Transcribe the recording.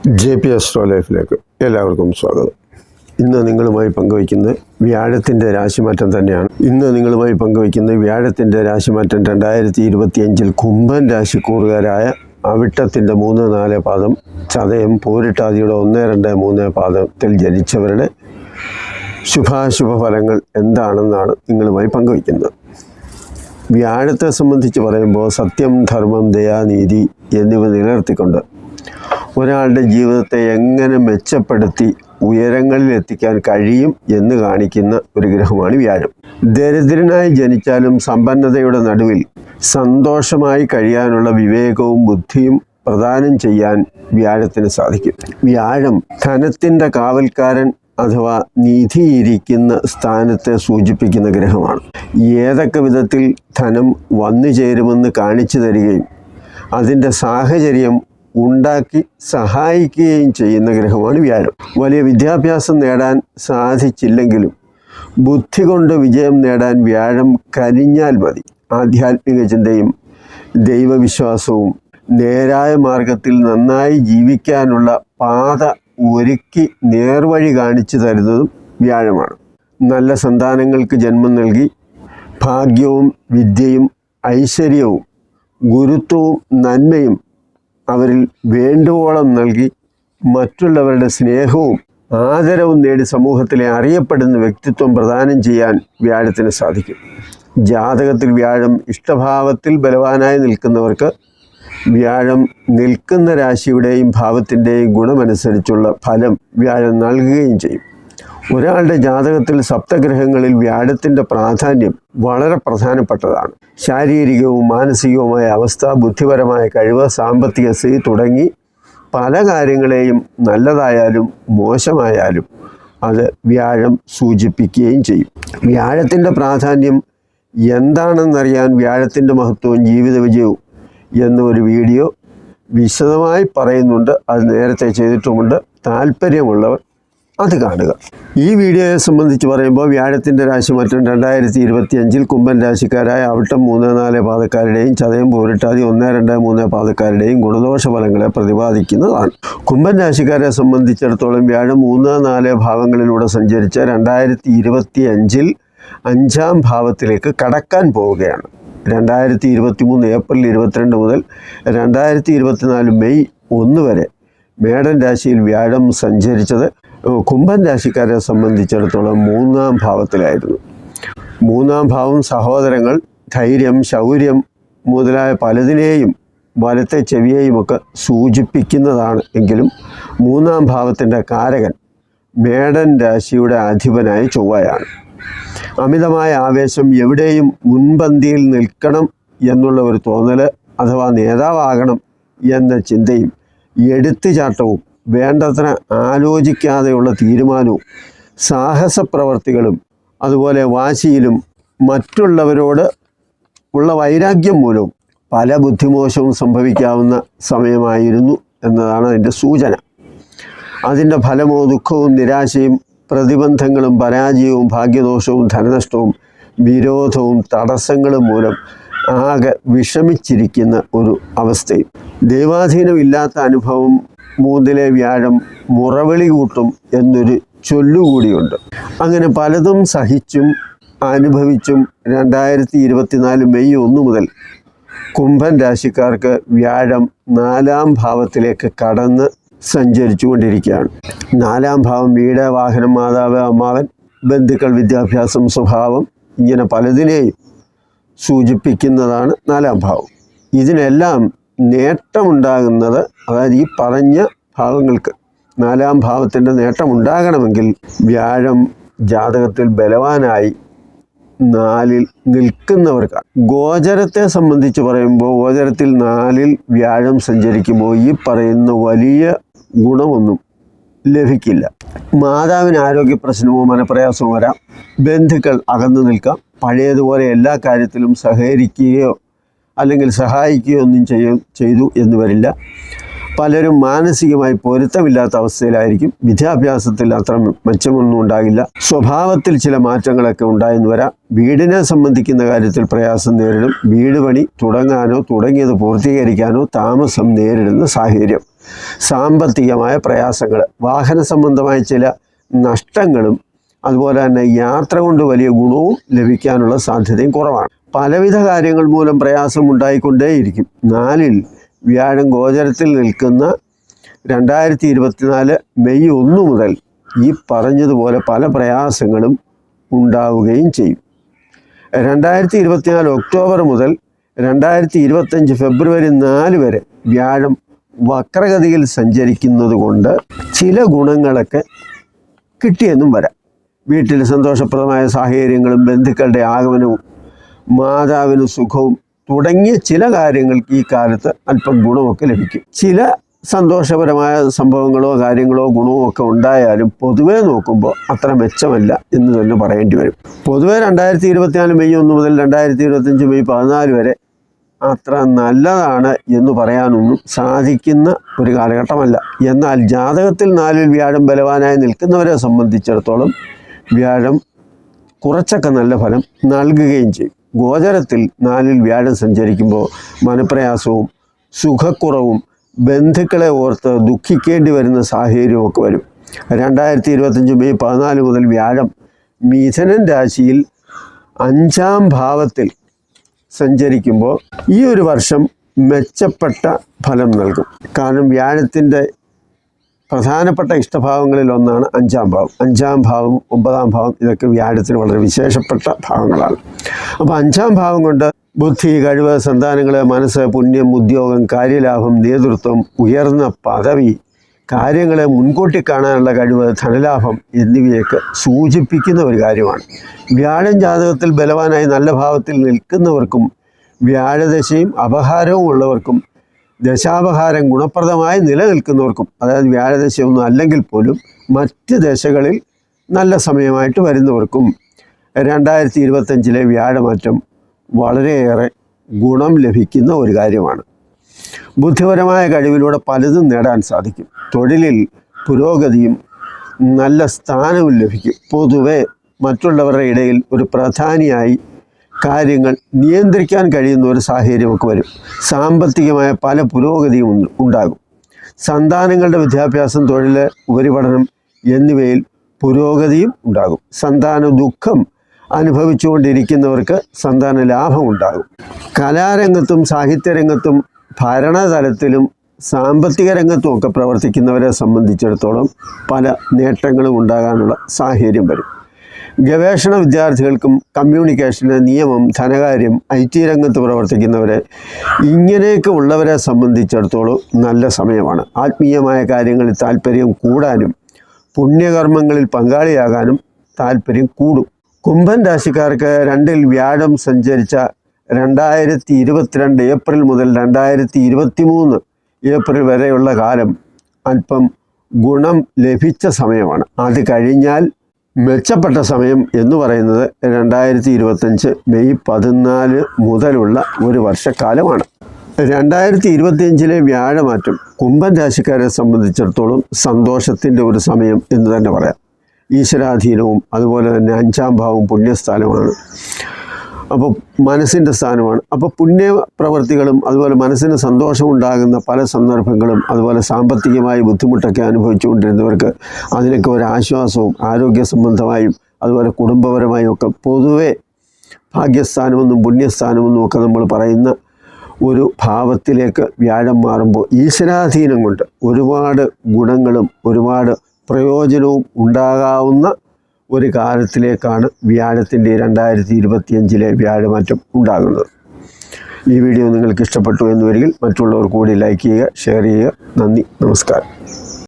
JP Astro ലൈഫിലേക്ക് എല്ലാവർക്കും സ്വാഗതം. ഇന്ന് നിങ്ങളുമായി പങ്കുവയ്ക്കുന്നത് വ്യാഴത്തിൻ്റെ രാശിമാറ്റം തന്നെയാണ്. വ്യാഴത്തിൻ്റെ രാശിമാറ്റം 2025 കുംഭൻ രാശിക്കൂറുകാരായ അവിട്ടത്തിൻ്റെ 3-4 പാദം, ചതയം പൂരിട്ടാതിയുടെ 1-2-3 പാദത്തിൽ ജനിച്ചവരുടെ ശുഭാശുഭ ഫലങ്ങൾ എന്താണെന്നാണ് നിങ്ങളുമായി പങ്കുവയ്ക്കുന്നത്. വ്യാഴത്തെ സംബന്ധിച്ച് പറയുമ്പോൾ സത്യം, ധർമ്മം, ദയാനീതി എന്നിവ നിലനിർത്തിക്കൊണ്ട് ഒരാളുടെ ജീവിതത്തെ എങ്ങനെ മെച്ചപ്പെടുത്തി ഉയരങ്ങളിൽ എത്തിക്കാൻ കഴിയും എന്ന് കാണിക്കുന്ന ഒരു ഗ്രഹമാണ് വ്യാഴം. ദരിദ്രനായി ജനിച്ചാലും സമ്പന്നതയുടെ നടുവിൽ സന്തോഷമായി കഴിയാനുള്ള വിവേകവും ബുദ്ധിയും പ്രദാനം ചെയ്യാൻ വ്യാഴത്തിന് സാധിക്കും. വ്യാഴം ധനത്തിൻ്റെ കാവൽക്കാരൻ അഥവാ നിധിയിരിക്കുന്ന സ്ഥാനത്തെ സൂചിപ്പിക്കുന്ന ഗ്രഹമാണ്. ഏതൊക്കെ വിധത്തിൽ ധനം വന്നു ചേരുമെന്ന് കാണിച്ചു തരികയും അതിൻ്റെ സാഹചര്യം ഉണ്ടാക്കി സഹായിക്കുകയും ചെയ്യുന്ന ഗ്രഹമാണ് വ്യാഴം. വലിയ വിദ്യാഭ്യാസം നേടാൻ സാധിച്ചില്ലെങ്കിലും ബുദ്ധി കൊണ്ട് വിജയം നേടാൻ വ്യാഴം കനിഞ്ഞാൽ മതി. ആധ്യാത്മിക ചിന്തയും ദൈവവിശ്വാസവും നേരായ മാർഗത്തിൽ നന്നായി ജീവിക്കാനുള്ള പാത ഒരുക്കി നേർവഴി കാണിച്ചു തരുന്നതും വ്യാഴമാണ്. നല്ല സന്താനങ്ങൾക്ക് ജന്മം നൽകി ഭാഗ്യവും വിദ്യയും ഐശ്വര്യവും ഗുരുത്വവും നന്മയും അവരിൽ വേണ്ടുവോളം നൽകി മറ്റുള്ളവരുടെ സ്നേഹവും ആദരവും നേടി സമൂഹത്തിലെ അറിയപ്പെടുന്ന വ്യക്തിത്വം പ്രദാനം ചെയ്യാൻ വ്യാഴത്തിന് സാധിക്കും. ജാതകത്തിൽ വ്യാഴം ഇഷ്ടഭാവത്തിൽ ബലവാനായി നിൽക്കുന്നവർക്ക് വ്യാഴം നിൽക്കുന്ന രാശിയുടെയും ഭാവത്തിൻ്റെയും ഗുണമനുസരിച്ചുള്ള ഫലം വ്യാഴം നൽകുകയും ചെയ്യും. ഒരാളുടെ ജാതകത്തിൽ സപ്തഗ്രഹങ്ങളിൽ വ്യാഴത്തിൻ്റെ പ്രാധാന്യം വളരെ പ്രധാനപ്പെട്ടതാണ്. ശാരീരികവും മാനസികവുമായ അവസ്ഥ, ബുദ്ധിപരമായ കഴിവ്, സാമ്പത്തിക സ്ഥിതി തുടങ്ങി പല കാര്യങ്ങളെയും നല്ലതായാലും മോശമായാലും അത് വ്യാഴം സൂചിപ്പിക്കുകയും ചെയ്യും. വ്യാഴത്തിൻ്റെ പ്രാധാന്യം എന്താണെന്നറിയാൻ വ്യാഴത്തിൻ്റെ മഹത്വവും ജീവിത വിജയവും എന്നൊരു വീഡിയോ വിശദമായി പറയുന്നുണ്ട്. അത് നേരത്തെ ചെയ്തിട്ടുമുണ്ട്. താല്പര്യമുള്ളവർ അത് കാണുക. ഈ വീഡിയോയെ സംബന്ധിച്ച് പറയുമ്പോൾ വ്യാഴത്തിൻ്റെ രാശിമാറ്റം 2025 കുംഭൻ രാശിക്കാരായ അവിട്ടം 3-4 പാദക്കാരുടെയും ചതയം പൂരിട്ടാതി 1-2-3 പാദക്കാരുടെയും ഗുണദോഷ ഫലങ്ങളെ പ്രതിപാദിക്കുന്നതാണ്. കുംഭൻ രാശിക്കാരെ സംബന്ധിച്ചിടത്തോളം വ്യാഴം 3-4 ഭാവങ്ങളിലൂടെ സഞ്ചരിച്ച് 2025 5-ാം ഭാവത്തിലേക്ക് കടക്കാൻ പോവുകയാണ്. 2023 ഏപ്രിൽ 22 മുതൽ 2024 മെയ് 1 വരെ മേടൻ രാശിയിൽ വ്യാഴം സഞ്ചരിച്ചത് കുംഭൻ രാശിക്കാരെ സംബന്ധിച്ചിടത്തോളം 3-ാം ഭാവത്തിലായിരുന്നു. 3-ാം ഭാവം സഹോദരങ്ങൾ, ധൈര്യം, ശൗര്യം മുതലായ പലതിനെയും വലത്തെ ചെവിയെയുമൊക്കെ സൂചിപ്പിക്കുന്നതാണ്. എങ്കിലും 3-ാം ഭാവത്തിൻ്റെ കാരകൻ മേടൻ രാശിയുടെ അധിപനായ ചൊവ്വയാണ്. അമിതമായ ആവേശം, എവിടെയും മുൻപന്തിയിൽ നിൽക്കണം എന്നുള്ള ഒരു തോന്നൽ അഥവാ നേതാവാകണം എന്ന ചിന്തയും എടുത്തുചാട്ടവും വേണ്ടത്ര ആലോചിക്കാതെയുള്ള തീരുമാനവും സാഹസപ്രവർത്തികളും അതുപോലെ വാശിയിലും മറ്റുള്ളവരോട് ഉള്ള വൈരാഗ്യം മൂലവും പല ബുദ്ധിമോശവും സംഭവിക്കാവുന്ന സമയമായിരുന്നു എന്നതാണ് അതിൻ്റെ സൂചന. അതിൻ്റെ ഫലമോ ദുഃഖവും നിരാശയും പ്രതിബന്ധങ്ങളും പരാജയവും ഭാഗ്യദോഷവും ധനനഷ്ടവും വിരോധവും തടസ്സങ്ങളും മൂലം ആകെ വിഷമിച്ചിരിക്കുന്ന ഒരു അവസ്ഥയും. ദൈവാധീനമില്ലാത്ത അനുഭവം 3-ലെ വ്യാഴം മുറവിളി കൂട്ടും എന്നൊരു ചൊല്ലുകൂടിയുണ്ട്. അങ്ങനെ പലതും സഹിച്ചും അനുഭവിച്ചും 2024 മെയ് 1 മുതൽ കുംഭൻ രാശിക്കാർക്ക് വ്യാഴം 4-ാം ഭാവത്തിലേക്ക് കടന്ന് സഞ്ചരിച്ചു കൊണ്ടിരിക്കുകയാണ്. 4-ാം ഭാവം വീട്, വാഹനം, മാതാവ്, അമ്മാവൻ, ബന്ധുക്കൾ, വിദ്യാഭ്യാസം, സ്വഭാവം, ഇങ്ങനെ പലതിനെയും സൂചിപ്പിക്കുന്നതാണ് 4-ാം ഭാവം. ഇതിനെല്ലാം നേട്ടമുണ്ടാകുന്നത്, അതായത് ഈ പറഞ്ഞ ഭാവങ്ങൾക്ക് 4-ാം ഭാവത്തിൻ്റെ നേട്ടമുണ്ടാകണമെങ്കിൽ വ്യാഴം ജാതകത്തിൽ ബലവാനായി 4-ൽ നിൽക്കുന്നവർക്കാണ്. ഗോചരത്തെ സംബന്ധിച്ച് പറയുമ്പോൾ ഗോചരത്തിൽ 4-ൽ വ്യാഴം സഞ്ചരിക്കുമ്പോൾ ഈ പറയുന്ന വലിയ ഗുണമൊന്നും ലഭിക്കില്ല. മാതാവിന് ആരോഗ്യ പ്രശ്നമോ മനപ്രയാസമോ വരാം. ബന്ധുക്കൾ അകന്നു നിൽക്കാം. പഴയതുപോലെ എല്ലാ കാര്യത്തിലും സഹകരിക്കുകയോ അല്ലെങ്കിൽ സഹായിക്കുകയോ ഒന്നും ചെയ്തു എന്ന് വരില്ല. പലരും മാനസികമായി പൊരുത്തമില്ലാത്ത അവസ്ഥയിലായിരിക്കും. വിദ്യാഭ്യാസത്തിൽ അത്ര മെച്ചമൊന്നും ഉണ്ടാകില്ല. സ്വഭാവത്തിൽ ചില മാറ്റങ്ങളൊക്കെ ഉണ്ടായെന്ന് വരാം. വീടിനെ സംബന്ധിക്കുന്ന കാര്യത്തിൽ പ്രയാസം നേരിടും. വീട് പണി തുടങ്ങാനോ തുടങ്ങിയത് പൂർത്തീകരിക്കാനോ താമസം നേരിടുന്ന സാഹചര്യം സാമ്പത്തികമായ പ്രയാസങ്ങൾ, വാഹന സംബന്ധമായ ചില നഷ്ടങ്ങളും അതുപോലെ തന്നെ യാത്ര കൊണ്ട് വലിയ ഗുണവും ലഭിക്കാനുള്ള സാധ്യതയും കുറവാണ്. പലവിധ കാര്യങ്ങൾ മൂലം പ്രയാസം ഉണ്ടായിക്കൊണ്ടേയിരിക്കും. 4-ൽ വ്യാഴം ഗോചരത്തിൽ നിൽക്കുന്ന 2024 മെയ് 1 മുതൽ ഈ പറഞ്ഞതുപോലെ പല പ്രയാസങ്ങളും ഉണ്ടാവുകയും ചെയ്യും. 2024 ഒക്ടോബർ മുതൽ 2025 ഫെബ്രുവരി 4 വരെ വ്യാഴം വക്രഗതിയിൽ സഞ്ചരിക്കുന്നത് കൊണ്ട് ചില ഗുണങ്ങളൊക്കെ കിട്ടിയെന്നും വരാം. വീട്ടിൽ സന്തോഷപ്രദമായ സാഹചര്യങ്ങളും ബന്ധുക്കളുടെ ആഗമനവും മാതാവിന് സുഖവും തുടങ്ങിയ ചില കാര്യങ്ങൾക്ക് ഈ കാലത്ത് അല്പം ഗുണമൊക്കെ ലഭിക്കും. ചില സന്തോഷപരമായ സംഭവങ്ങളോ കാര്യങ്ങളോ ഗുണമോ ഒക്കെ ഉണ്ടായാലും പൊതുവെ നോക്കുമ്പോൾ അത്ര മെച്ചമല്ല എന്ന് തന്നെ പറയേണ്ടി വരും. പൊതുവെ 2024 മെയ് 1 മുതൽ 2025 മെയ് 14 വരെ അത്ര നല്ലതാണ് എന്ന് പറയാനൊന്നും സാധിക്കുന്ന ഒരു കാലഘട്ടമല്ല. എന്നാൽ ജാതകത്തിൽ 4-ൽ വ്യാഴം ബലവാനായി നിൽക്കുന്നവരെ സംബന്ധിച്ചിടത്തോളം വ്യാഴം കുറച്ചൊക്കെ നല്ല ഫലം നൽകുകയും ചെയ്യും. ഗോചരത്തിൽ 4-ൽ വ്യാഴം സഞ്ചരിക്കുമ്പോൾ മനപ്രയാസവും സുഖക്കുറവും ബന്ധുക്കളെ ഓർത്ത് ദുഃഖിക്കേണ്ടി വരുന്ന സാഹചര്യമൊക്കെ വരും. 2025 മെയ് 14 മുതൽ വ്യാഴം മിഥുനൻ രാശിയിൽ 5-ാം ഭാവത്തിൽ സഞ്ചരിക്കുമ്പോൾ ഈ ഒരു വർഷം മെച്ചപ്പെട്ട ഫലം നൽകും. കാരണം വ്യാഴത്തിൻ്റെ പ്രധാനപ്പെട്ട ഇഷ്ടഭാവങ്ങളിൽ ഒന്നാണ് 5-ാം ഭാവം. 5-ാം ഭാവം 9-ാം ഭാവം ഇതൊക്കെ വ്യാഴത്തിന് വളരെ വിശേഷപ്പെട്ട ഭാവങ്ങളാണ്. അപ്പോൾ 5-ാം ഭാവം കൊണ്ട് ബുദ്ധി, കഴിവ്, സന്താനങ്ങൾ, മനസ്സ്, പുണ്യം, ഉദ്യോഗം, കാര്യലാഭം, നേതൃത്വം, ഉയർന്ന പദവി, കാര്യങ്ങളെ മുൻകൂട്ടി കാണാനുള്ള കഴിവ്, ധനലാഭം എന്നിവയൊക്കെ സൂചിപ്പിക്കുന്ന ഒരു കാര്യമാണ്. വ്യാഴം ജാതകത്തിൽ ബലവാനായി നല്ല ഭാവത്തിൽ നിൽക്കുന്നവർക്കും വ്യാഴദശയും അപഹാരവും ഉള്ളവർക്കും ദശാപഹാരം ഗുണപ്രദമായി നിലനിൽക്കുന്നവർക്കും, അതായത് വ്യാഴദശയൊന്നും അല്ലെങ്കിൽ പോലും മറ്റ് ദശകളിൽ നല്ല സമയമായിട്ട് വരുന്നവർക്കും 2025 വ്യാഴമാറ്റം വളരെയേറെ ഗുണം ലഭിക്കുന്ന ഒരു കാര്യമാണ്. ബുദ്ധിപരമായ കഴിവിലൂടെ പലതും നേടാൻ സാധിക്കും. തൊഴിലിൽ പുരോഗതിയും നല്ല സ്ഥാനവും ലഭിക്കും. പൊതുവെ മറ്റുള്ളവരുടെ ഇടയിൽ ഒരു പ്രധാനിയായി കാര്യങ്ങൾ നിയന്ത്രിക്കാൻ കഴിയുന്ന ഒരു സാഹചര്യമൊക്കെ വരും. സാമ്പത്തികമായ പല പുരോഗതിയും ഉണ്ടാകും. സന്താനങ്ങളുടെ വിദ്യാഭ്യാസം, തൊഴിൽ, ഉപരിപഠനം എന്നിവയിൽ പുരോഗതിയും ഉണ്ടാകും. സന്താന ദുഃഖം അനുഭവിച്ചുകൊണ്ടിരിക്കുന്നവർക്ക് സന്താന ലാഭം ഉണ്ടാകും. കലാരംഗത്തും സാഹിത്യരംഗത്തും ഭരണതലത്തിലും സാമ്പത്തിക രംഗത്തും ഒക്കെ പ്രവർത്തിക്കുന്നവരെ സംബന്ധിച്ചിടത്തോളം പല നേട്ടങ്ങളും ഉണ്ടാകാനുള്ള സാഹചര്യം വരും. ഗവേഷണ വിദ്യാർത്ഥികൾക്കും കമ്മ്യൂണിക്കേഷന്, നിയമം, ധനകാര്യം, IT രംഗത്ത് പ്രവർത്തിക്കുന്നവരെ ഇങ്ങനെയൊക്കെ ഉള്ളവരെ സംബന്ധിച്ചിടത്തോളം നല്ല സമയമാണ്. ആത്മീയമായ കാര്യങ്ങളിൽ താല്പര്യം കൂടാനും പുണ്യകർമ്മങ്ങളിൽ പങ്കാളിയാകാനും താല്പര്യം കൂടും. കുംഭൻ രാശിക്കാർക്ക് 2-ൽ വ്യാഴം സഞ്ചരിച്ച 2022 ഏപ്രിൽ മുതൽ 2023 ഏപ്രിൽ വരെയുള്ള കാലം അല്പം ഗുണം ലഭിച്ച സമയമാണ്. അത് കഴിഞ്ഞാൽ മെച്ചപ്പെട്ട സമയം എന്ന് പറയുന്നത് 2025 മെയ് 14 മുതലുള്ള ഒരു വർഷക്കാലമാണ്. 2025 വ്യാഴമാറ്റം കുംഭൻ രാശിക്കാരെ സംബന്ധിച്ചിടത്തോളം സന്തോഷത്തിൻ്റെ ഒരു സമയം എന്ന് തന്നെ പറയാം. ഈശ്വരാധീനവും അതുപോലെ തന്നെ 5-ാം ഭാവം പുണ്യസ്ഥാനമാണ്. അപ്പോൾ മനസ്സിൻ്റെ സ്ഥാനമാണ്. അപ്പോൾ പുണ്യപ്രവർത്തികളും അതുപോലെ മനസ്സിന് സന്തോഷമുണ്ടാകുന്ന പല സന്ദർഭങ്ങളും അതുപോലെ സാമ്പത്തികമായി ബുദ്ധിമുട്ടൊക്കെ അനുഭവിച്ചുകൊണ്ടിരുന്നവർക്ക് അതിനൊക്കെ ഒരു ആശ്വാസവും ആരോഗ്യ സംബന്ധമായും അതുപോലെ കുടുംബപരമായും ഒക്കെ പൊതുവെ ഭാഗ്യസ്ഥാനമെന്നും പുണ്യസ്ഥാനമെന്നും ഒക്കെ നമ്മൾ പറയുന്ന ഒരു ഭാവത്തിലേക്ക് വ്യാഴം മാറുമ്പോൾ ഈശ്വരാധീനം കൊണ്ട് ഒരുപാട് ഗുണങ്ങളും ഒരുപാട് പ്രയോജനവും ഉണ്ടാകാവുന്ന ഒരു കാലത്തിലേക്കാണ് വ്യാഴത്തിൻ്റെ 2025 വ്യാഴമാറ്റം ഉണ്ടാകുന്നത്. ഈ വീഡിയോ നിങ്ങൾക്ക് ഇഷ്ടപ്പെട്ടു എന്ന് വരികിൽ മറ്റുള്ളവർ കൂടി ലൈക്ക് ചെയ്യുക, ഷെയർ ചെയ്യുക. നന്ദി, നമസ്കാരം.